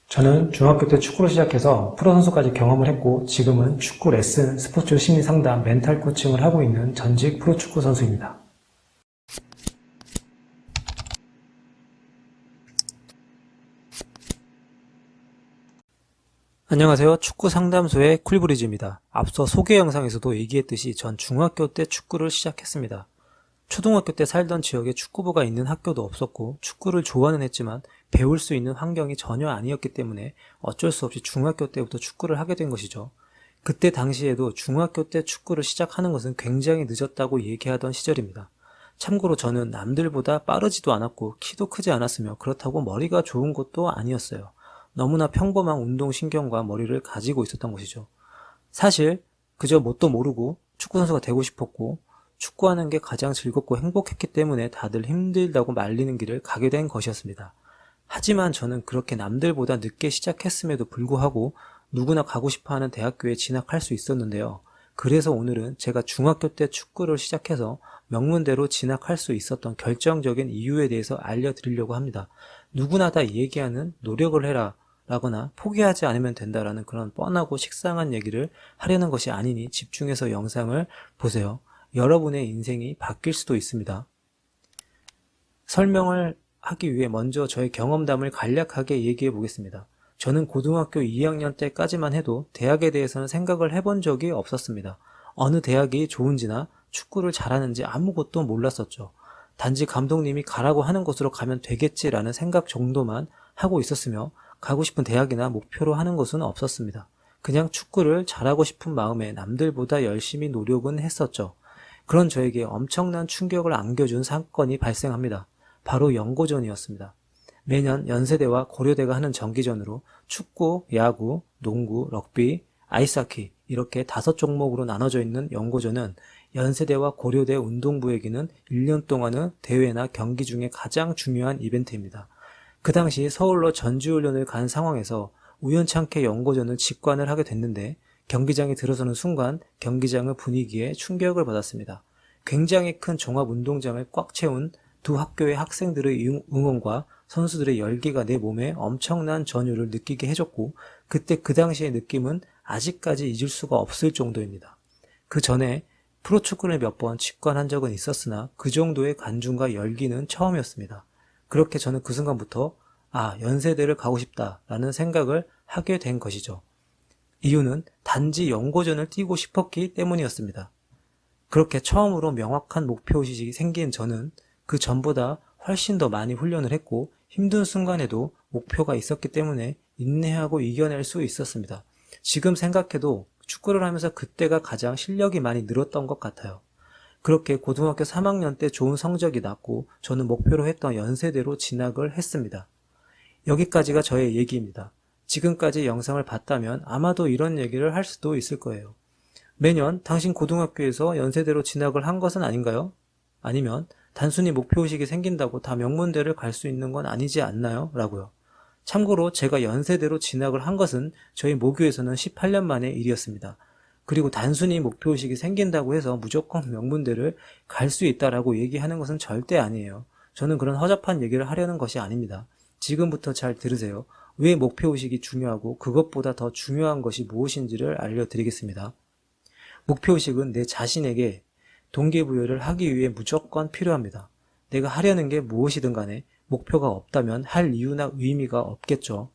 저는 중학교 때 축구를 시작해서 프로 선수까지 경험을 했고 지금은 축구 레슨, 스포츠 심리 상담, 멘탈 코칭을 하고 있는 전직 프로축구 선수입니다. 안녕하세요. 축구 상담소의 쿨브리즈입니다. 앞서 소개 영상에서도 얘기했듯이 전 중학교 때 축구를 시작했습니다. 초등학교 때 살던 지역에 축구부가 있는 학교도 없었고 축구를 좋아는 했지만 배울 수 있는 환경이 전혀 아니었기 때문에 어쩔 수 없이 중학교 때부터 축구를 하게 된 것이죠. 그때 당시에도 중학교 때 축구를 시작하는 것은 굉장히 늦었다고 얘기하던 시절입니다. 참고로 저는 남들보다 빠르지도 않았고 키도 크지 않았으며 그렇다고 머리가 좋은 것도 아니었어요. 너무나 평범한 운동신경과 머리를 가지고 있었던 것이죠. 사실 그저 뭣도 모르고 축구선수가 되고 싶었고 축구하는 게 가장 즐겁고 행복했기 때문에 다들 힘들다고 말리는 길을 가게 된 것이었습니다. 하지만 저는 그렇게 남들보다 늦게 시작했음에도 불구하고 누구나 가고 싶어하는 대학교에 진학할 수 있었는데요. 그래서 오늘은 제가 중학교 때 축구를 시작해서 명문대로 진학할 수 있었던 결정적인 이유에 대해서 알려드리려고 합니다. 누구나 다 얘기하는 노력을 해라 라거나 포기하지 않으면 된다라는 그런 뻔하고 식상한 얘기를 하려는 것이 아니니 집중해서 영상을 보세요. 여러분의 인생이 바뀔 수도 있습니다. 설명을 하기 위해 먼저 저의 경험담을 간략하게 얘기해 보겠습니다. 저는 고등학교 2학년 때까지만 해도 대학에 대해서는 생각을 해본 적이 없었습니다. 어느 대학이 좋은지나 축구를 잘하는지 아무것도 몰랐었죠. 단지 감독님이 가라고 하는 곳으로 가면 되겠지라는 생각 정도만 하고 있었으며 가고 싶은 대학이나 목표로 하는 것은 없었습니다. 그냥 축구를 잘하고 싶은 마음에 남들보다 열심히 노력은 했었죠. 그런 저에게 엄청난 충격을 안겨준 사건이 발생합니다. 바로 연고전이었습니다. 매년 연세대와 고려대가 하는 정기전으로 축구, 야구, 농구, 럭비, 아이스하키 이렇게 5종목으로 나눠져 있는 연고전은 연세대와 고려대 운동부에게는 1년 동안의 대회나 경기 중에 가장 중요한 이벤트입니다. 그 당시 서울로 전지훈련을 간 상황에서 우연찮게 연고전을 직관을 하게 됐는데 경기장에 들어서는 순간 경기장의 분위기에 충격을 받았습니다. 굉장히 큰 종합운동장을 꽉 채운 두 학교의 학생들의 응원과 선수들의 열기가 내 몸에 엄청난 전율을 느끼게 해줬고 그때 그 당시의 느낌은 아직까지 잊을 수가 없을 정도입니다. 그 전에 프로축구를 몇 번 직관한 적은 있었으나 그 정도의 관중과 열기는 처음이었습니다. 그렇게 저는 그 순간부터 연세대를 가고 싶다라는 생각을 하게 된 것이죠. 이유는 단지 연고전을 뛰고 싶었기 때문이었습니다. 그렇게 처음으로 명확한 목표의식이 생긴 저는 그 전보다 훨씬 더 많이 훈련을 했고 힘든 순간에도 목표가 있었기 때문에 인내하고 이겨낼 수 있었습니다. 지금 생각해도 축구를 하면서 그때가 가장 실력이 많이 늘었던 것 같아요. 그렇게 고등학교 3학년 때 좋은 성적이 났고 저는 목표로 했던 연세대로 진학을 했습니다. 여기까지가 저의 얘기입니다. 지금까지 영상을 봤다면 아마도 이런 얘기를 할 수도 있을 거예요. 매년 당신 고등학교에서 연세대로 진학을 한 것은 아닌가요? 아니면 단순히 목표의식이 생긴다고 다 명문대를 갈 수 있는 건 아니지 않나요? 라고요. 참고로 제가 연세대로 진학을 한 것은 저희 모교에서는 18년 만의 일이었습니다. 그리고 단순히 목표의식이 생긴다고 해서 무조건 명문대를 갈 수 있다라고 얘기하는 것은 절대 아니에요. 저는 그런 허접한 얘기를 하려는 것이 아닙니다. 지금부터 잘 들으세요. 왜 목표의식이 중요하고 그것보다 더 중요한 것이 무엇인지를 알려드리겠습니다. 목표의식은 내 자신에게 동기부여를 하기 위해 무조건 필요합니다. 내가 하려는 게 무엇이든 간에 목표가 없다면 할 이유나 의미가 없겠죠.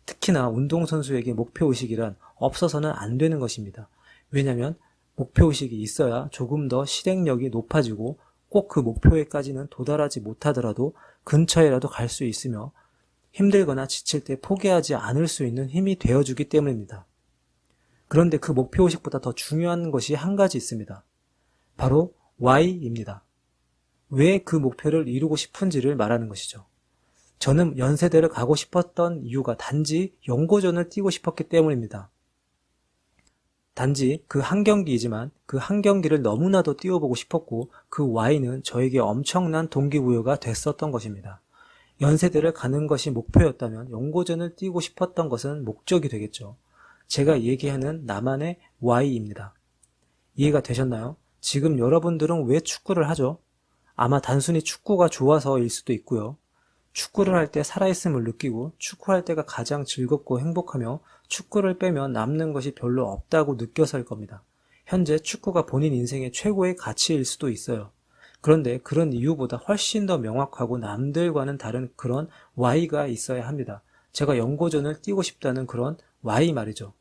특히나 운동선수에게 목표의식이란 없어서는 안 되는 것입니다. 왜냐하면 목표의식이 있어야 조금 더 실행력이 높아지고 꼭 그 목표에까지는 도달하지 못하더라도 근처에라도 갈 수 있으며 힘들거나 지칠 때 포기하지 않을 수 있는 힘이 되어주기 때문입니다. 그런데 그 목표의식보다 더 중요한 것이 한 가지 있습니다. 바로 Why입니다. 왜 그 목표를 이루고 싶은지를 말하는 것이죠. 저는 연세대를 가고 싶었던 이유가 단지 연고전을 뛰고 싶었기 때문입니다. 단지 그 한 경기이지만 그 한 경기를 너무나도 뛰어보고 싶었고 그 Y는 저에게 엄청난 동기부여가 됐었던 것입니다. 연세대를 가는 것이 목표였다면 연고전을 뛰고 싶었던 것은 목적이 되겠죠. 제가 얘기하는 나만의 Y입니다. 이해가 되셨나요? 지금 여러분들은 왜 축구를 하죠? 아마 단순히 축구가 좋아서일 수도 있고요. 축구를 할 때 살아있음을 느끼고 축구할 때가 가장 즐겁고 행복하며 축구를 빼면 남는 것이 별로 없다고 느껴서일 겁니다. 현재 축구가 본인 인생의 최고의 가치일 수도 있어요. 그런데 그런 이유보다 훨씬 더 명확하고 남들과는 다른 그런 Y가 있어야 합니다. 제가 연고전을 뛰고 싶다는 그런 Y 말이죠.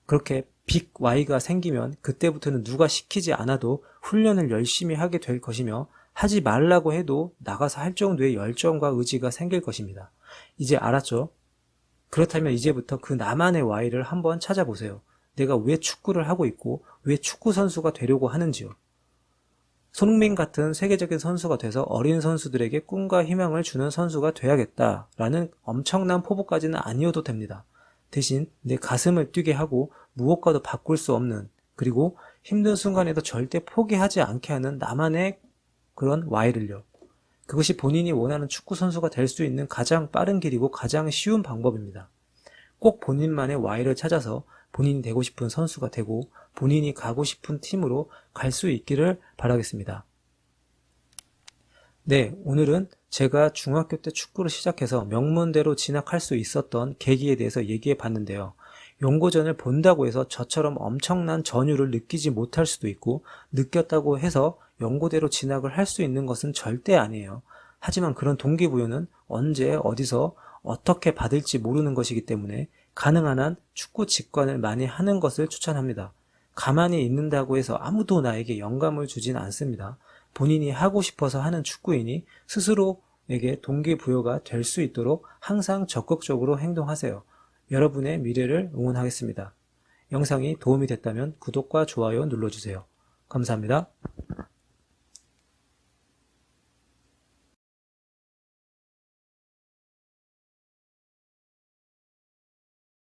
그렇게 빅 Y가 생기면 그때부터는 누가 시키지 않아도 훈련을 열심히 하게 될 것이며 하지 말라고 해도 나가서 할 정도의 열정과 의지가 생길 것입니다. 이제 알았죠? 그렇다면 이제부터 그 나만의 Y를 한번 찾아보세요. 내가 왜 축구를 하고 있고 왜 축구 선수가 되려고 하는지요. 손흥민 같은 세계적인 선수가 돼서 어린 선수들에게 꿈과 희망을 주는 선수가 돼야겠다라는 엄청난 포부까지는 아니어도 됩니다. 대신 내 가슴을 뛰게 하고 무엇과도 바꿀 수 없는, 그리고 힘든 순간에도 절대 포기하지 않게 하는 나만의 그런 Y를요. 그것이 본인이 원하는 축구 선수가 될 수 있는 가장 빠른 길이고 가장 쉬운 방법입니다. 꼭 본인만의 Y를 찾아서 본인이 되고 싶은 선수가 되고 본인이 가고 싶은 팀으로 갈 수 있기를 바라겠습니다. 네, 오늘은 제가 중학교 때 축구를 시작해서 명문대로 진학할 수 있었던 계기에 대해서 얘기해 봤는데요. 연고전을 본다고 해서 저처럼 엄청난 전율을 느끼지 못할 수도 있고 느꼈다고 해서 연고대로 진학을 할 수 있는 것은 절대 아니에요. 하지만 그런 동기부여는 언제 어디서 어떻게 받을지 모르는 것이기 때문에 가능한 한 축구 직관을 많이 하는 것을 추천합니다. 가만히 있는다고 해서 아무도 나에게 영감을 주진 않습니다. 본인이 하고 싶어서 하는 축구인이 스스로에게 동기부여가 될 수 있도록 항상 적극적으로 행동하세요. 여러분의 미래를 응원하겠습니다. 영상이 도움이 됐다면 구독과 좋아요 눌러주세요. 감사합니다.